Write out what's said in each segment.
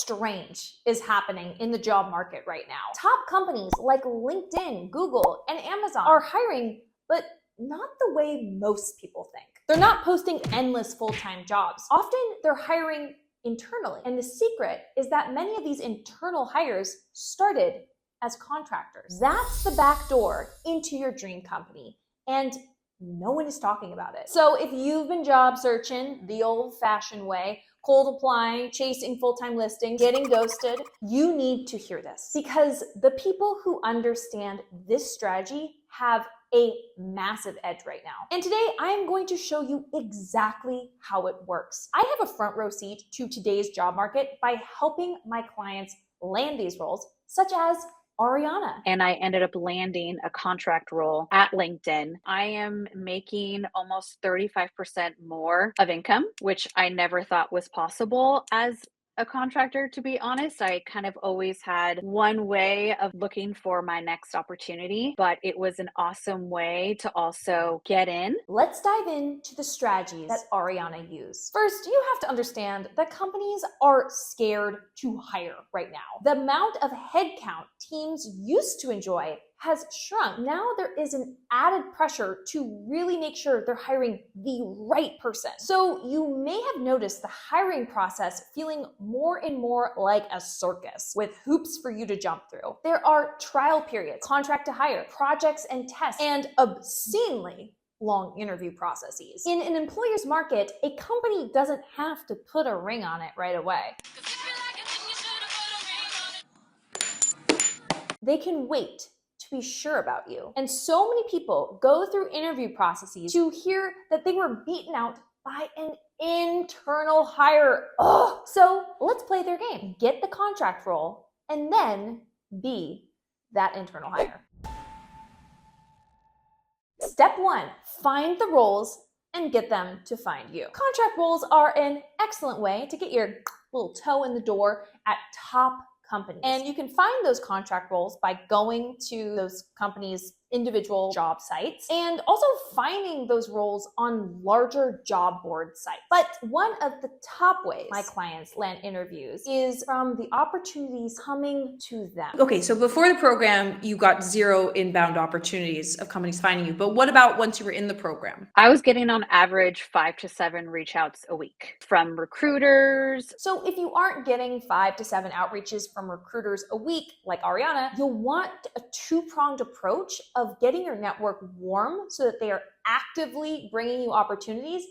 strange is happening in the job market right now? Top companies like LinkedIn, Google, and Amazon are hiring, but not the way most people think. They're not posting endless full-time jobs. Often they're hiring internally. And the secret is that many of these internal hires started as contractors. That's the back door into your dream company. And no one is talking about it. So if you've been job searching the old-fashioned way, cold applying, chasing full-time listings, getting ghosted, you need to hear this, because the people who understand this strategy have a massive edge right now. And today I am going to show you exactly how it works. I have a front row seat to today's job market by helping my clients land these roles, such as Ariana. And I ended up landing a contract role at LinkedIn. I am making almost 35% more of income, which I never thought was possible as a contractor, to be honest. I kind of always had one way of looking for my next opportunity, but it was an awesome way to also get in. Let's dive into the strategies that Ariana used. First, you have to understand that companies are scared to hire right now. The amount of headcount teams used to enjoy has shrunk. Now there is an added pressure to really make sure they're hiring the right person. So you may have noticed the hiring process feeling more and more like a circus with hoops for you to jump through. There are trial periods, contract to hire, projects and tests, and obscenely long interview processes. In an employer's market, a company doesn't have to put a ring on it right away. They can wait to be sure about you. And so many people go through interview processes to hear that they were beaten out by an internal hire. Ugh. So let's play their game. Get the contract role and then be that internal hire. Step 1, find the roles and get them to find you. Contract roles are an excellent way to get your little toe in the door at top companies. And you can find those contract roles by going to those companies' individual job sites and also finding those roles on larger job board sites. But one of the top ways my clients land interviews is from the opportunities coming to them. Okay, so before the program, you got 0 inbound opportunities of companies finding you. But what about once you were in the program? I was getting on average 5 to 7 reach outs a week from recruiters. So if you aren't getting 5 to 7 outreaches from recruiters a week, like Ariana, you'll want a two-pronged approach of getting your network warm so that they are actively bringing you opportunities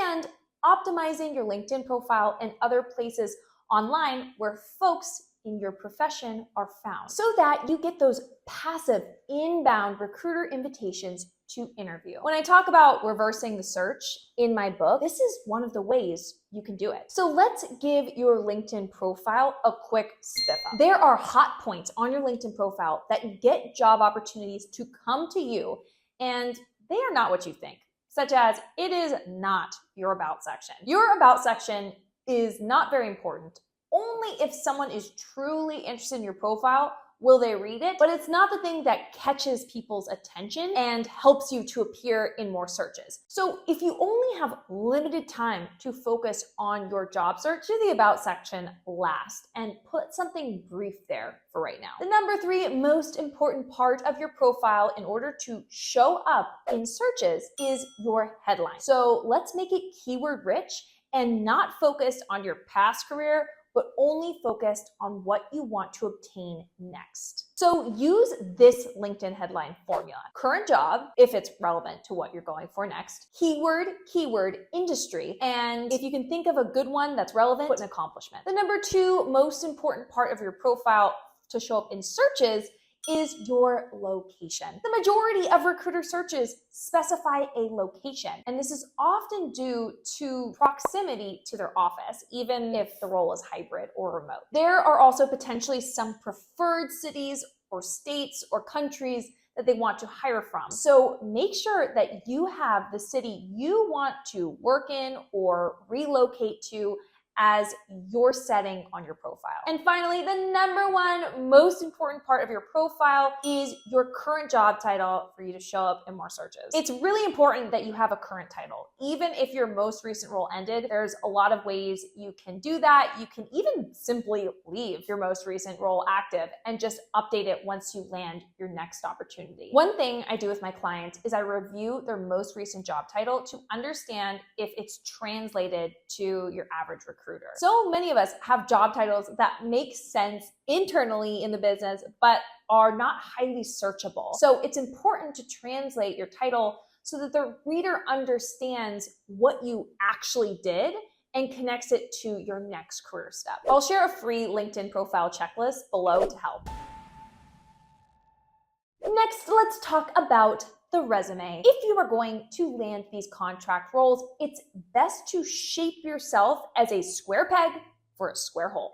and optimizing your LinkedIn profile and other places online where folks in your profession are found, so that you get those passive inbound recruiter invitations to interview. When I talk about reversing the search in my book, this is one of the ways you can do it. So let's give your LinkedIn profile a quick spiff up. There are hot points on your LinkedIn profile that get job opportunities to come to you, and they are not what you think, such as it is not your about section. Your about section is not very important. Only if someone is truly interested in your profile will they read it, but it's not the thing that catches people's attention and helps you to appear in more searches. So if you only have limited time to focus on your job search, do the about section last and put something brief there for right now. The number 3 most important part of your profile in order to show up in searches is your headline. So let's make it keyword rich and not focused on your past career, but only focused on what you want to obtain next. So use this LinkedIn headline formula. Current job, if it's relevant to what you're going for next. Keyword, industry. And if you can think of a good one that's relevant, put an accomplishment. The number 2 most important part of your profile to show up in searches is your location. The majority of recruiter searches specify a location, and this is often due to proximity to their office, even if the role is hybrid or remote. There are also potentially some preferred cities or states or countries that they want to hire from. So make sure that you have the city you want to work in or relocate to as your setting on your profile. And finally, the number one most important part of your profile is your current job title for you to show up in more searches. It's really important that you have a current title. Even if your most recent role ended, there's a lot of ways you can do that. You can even simply leave your most recent role active and just update it once you land your next opportunity. One thing I do with my clients is I review their most recent job title to understand if it's translated to your average recruiter. So many of us have job titles that make sense internally in the business, but are not highly searchable. So it's important to translate your title so that the reader understands what you actually did and connects it to your next career step. I'll share a free LinkedIn profile checklist below to help. Next, let's talk about the resume. If you are going to land these contract roles, it's best to shape yourself as a square peg for a square hole.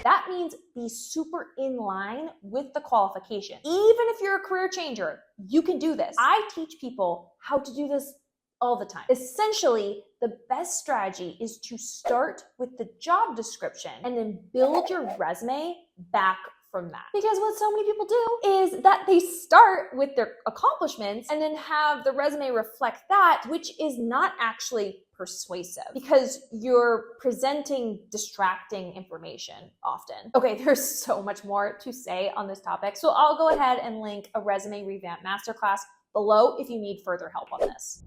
That means be super in line with the qualification. Even if you're a career changer, you can do this. I teach people how to do this all the time. Essentially, the best strategy is to start with the job description and then build your resume back from that. Because what so many people do is that they start with their accomplishments and then have the resume reflect that, which is not actually persuasive because you're presenting distracting information often. Okay, there's so much more to say on this topic, so I'll go ahead and link a resume revamp masterclass below if you need further help on this.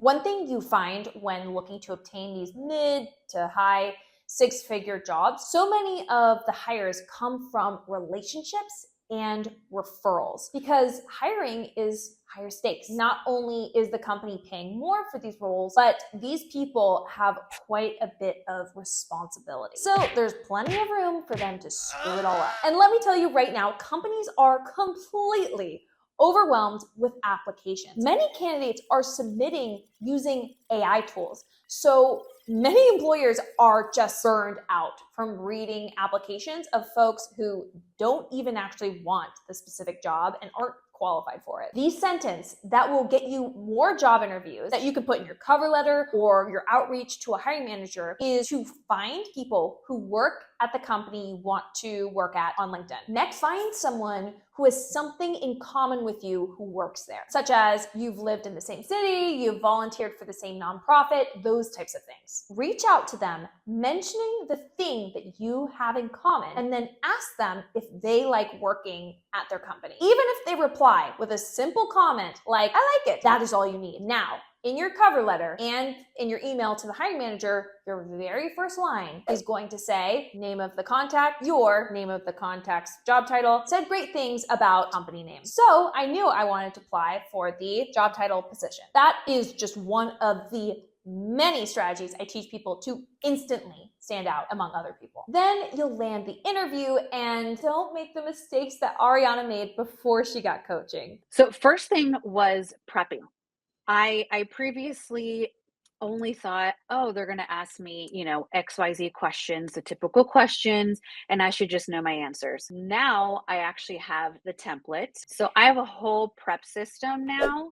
One thing you find when looking to obtain these mid to high six-figure jobs, so many of the hires come from relationships and referrals because hiring is higher stakes. Not only is the company paying more for these roles, but these people have quite a bit of responsibility. So there's plenty of room for them to screw it all up. And let me tell you right now, companies are completely overwhelmed with applications. Many candidates are submitting using AI tools. So many employers are just burned out from reading applications of folks who don't even actually want the specific job and aren't qualified for it. The sentence that will get you more job interviews that you can put in your cover letter or your outreach to a hiring manager is to find people who work at the company you want to work at on LinkedIn. Next, find someone who has something in common with you who works there, such as you've lived in the same city, you've volunteered for the same nonprofit, those types of things. Reach out to them, mentioning the thing that you have in common, and then ask them if they like working at their company. Even if they reply with a simple comment like, "I like it," that is all you need. Now, in your cover letter and in your email to the hiring manager, your very first line is going to say name of the contact, your name of the contact's job title, said great things about company name. So I knew I wanted to apply for the job title position. That is just one of the many strategies I teach people to instantly stand out among other people. Then you'll land the interview and don't make the mistakes that Ariana made before she got coaching. So first thing was prepping. I previously only thought, oh, they're going to ask me, XYZ questions, the typical questions, and I should just know my answers. Now I actually have the template. So I have a whole prep system now.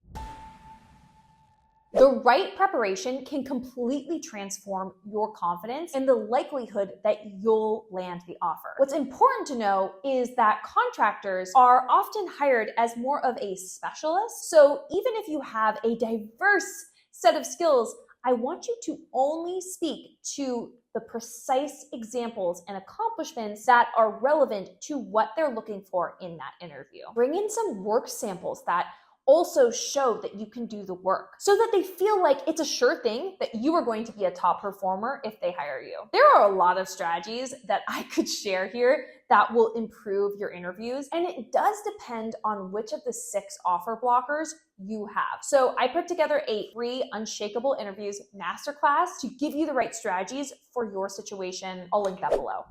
The right preparation can completely transform your confidence and the likelihood that you'll land the offer. What's important to know is that contractors are often hired as more of a specialist. So even if you have a diverse set of skills, I want you to only speak to the precise examples and accomplishments that are relevant to what they're looking for in that interview. Bring in some work samples that also show that you can do the work so that they feel like it's a sure thing that you are going to be a top performer if they hire you. There are a lot of strategies that I could share here that will improve your interviews, and it does depend on which of the 6 offer blockers you have. So I put together a free Unshakable Interviews masterclass to give you the right strategies for your situation. I'll link that below.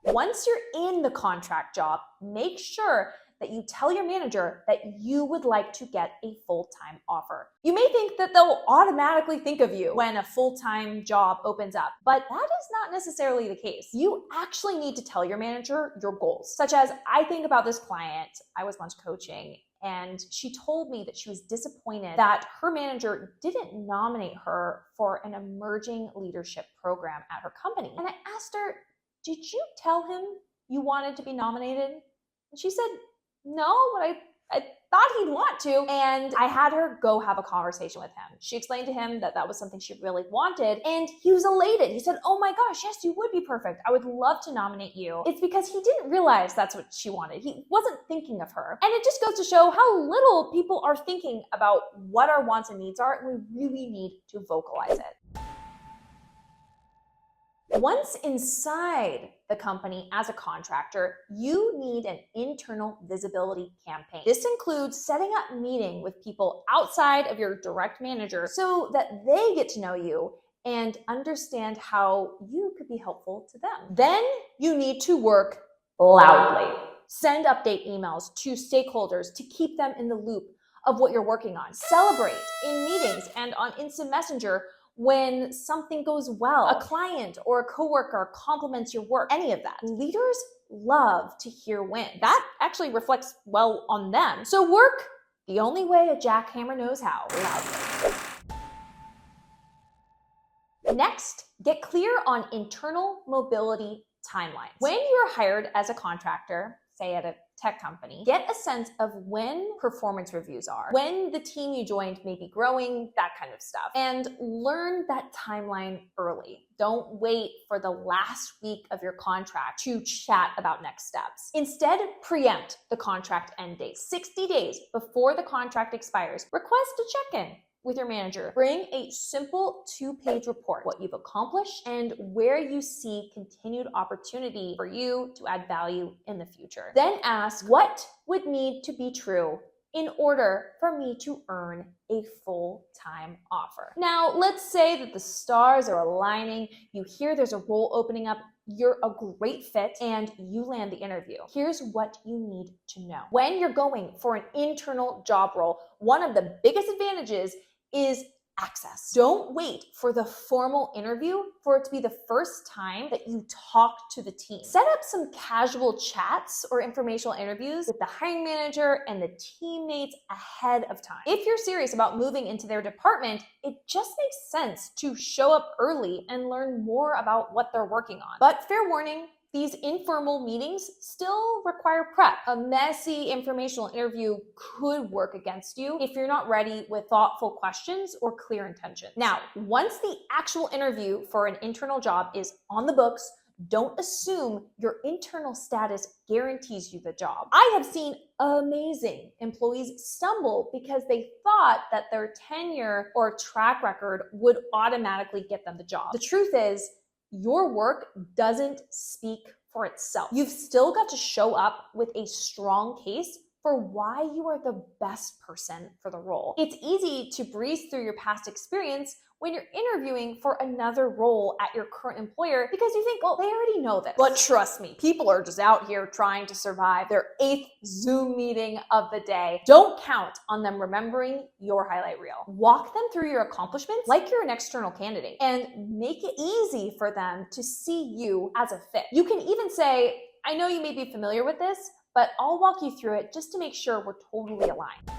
Once you're in the contract job, make sure that you tell your manager that you would like to get a full-time offer. You may think that they'll automatically think of you when a full-time job opens up, but that is not necessarily the case. You actually need to tell your manager your goals, such as, I think about this client I was once coaching, and she told me that she was disappointed that her manager didn't nominate her for an emerging leadership program at her company. And I asked her, did you tell him you wanted to be nominated? And she said, no, but I thought he'd want to. And I had her go have a conversation with him. She explained to him that that was something she really wanted, and he was elated. He said, oh my gosh, yes, you would be perfect. I would love to nominate you. It's because he didn't realize that's what she wanted. He wasn't thinking of her. And it just goes to show how little people are thinking about what our wants and needs are, and we really need to vocalize it. Once inside the company as a contractor, you need an internal visibility campaign. This includes setting up meeting with people outside of your direct manager so that they get to know you and understand how you could be helpful to them. Then you need to work loudly. Send update emails to stakeholders to keep them in the loop of what you're working on. Celebrate in meetings and on instant messenger when something goes well, a client or a coworker compliments your work, any of that. Leaders love to hear wins. That actually reflects well on them. So work the only way a jackhammer knows how, loudly. Next, get clear on internal mobility timelines. When you're hired as a contractor, say at a tech company, get a sense of when performance reviews are, when the team you joined may be growing, that kind of stuff, and learn that timeline early. Don't wait for the last week of your contract to chat about next steps. Instead, preempt the contract end date. 60 days before the contract expires, request a check-in with your manager. Bring a simple 2-page report, what you've accomplished and where you see continued opportunity for you to add value in the future. Then ask, what would need to be true in order for me to earn a full-time offer? Now, let's say that the stars are aligning, you hear there's a role opening up, you're a great fit, and you land the interview. Here's what you need to know. When you're going for an internal job role, one of the biggest advantages is access. Don't wait for the formal interview for it to be the first time that you talk to the team. Set up some casual chats or informational interviews with the hiring manager and the teammates ahead of time. If you're serious about moving into their department, it just makes sense to show up early and learn more about what they're working on. But fair warning, these informal meetings still require prep. A messy informational interview could work against you if you're not ready with thoughtful questions or clear intentions. Now, once the actual interview for an internal job is on the books, don't assume your internal status guarantees you the job. I have seen amazing employees stumble because they thought that their tenure or track record would automatically get them the job. The truth is, your work doesn't speak for itself. You've still got to show up with a strong case for why you are the best person for the role. It's easy to breeze through your past experience when you're interviewing for another role at your current employer because you think, well, they already know this. But trust me, people are just out here trying to survive their 8th Zoom meeting of the day. Don't count on them remembering your highlight reel. Walk them through your accomplishments like you're an external candidate and make it easy for them to see you as a fit. You can even say, I know you may be familiar with this, but I'll walk you through it just to make sure we're totally aligned.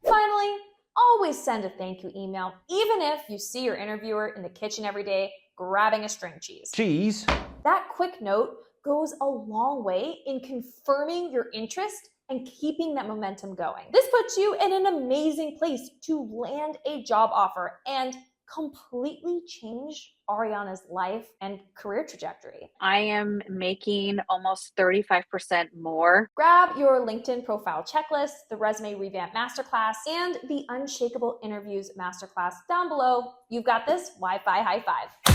Finally, always send a thank you email, even if you see your interviewer in the kitchen every day grabbing a string cheese. Cheese. That quick note goes a long way in confirming your interest and keeping that momentum going. This puts you in an amazing place to land a job offer and completely change Ariana's life and career trajectory. I am making almost 35% more. Grab your LinkedIn profile checklist, the Resume Revamp Masterclass, and the Unshakable Interviews Masterclass down below. You've got this. Wi-Fi high five.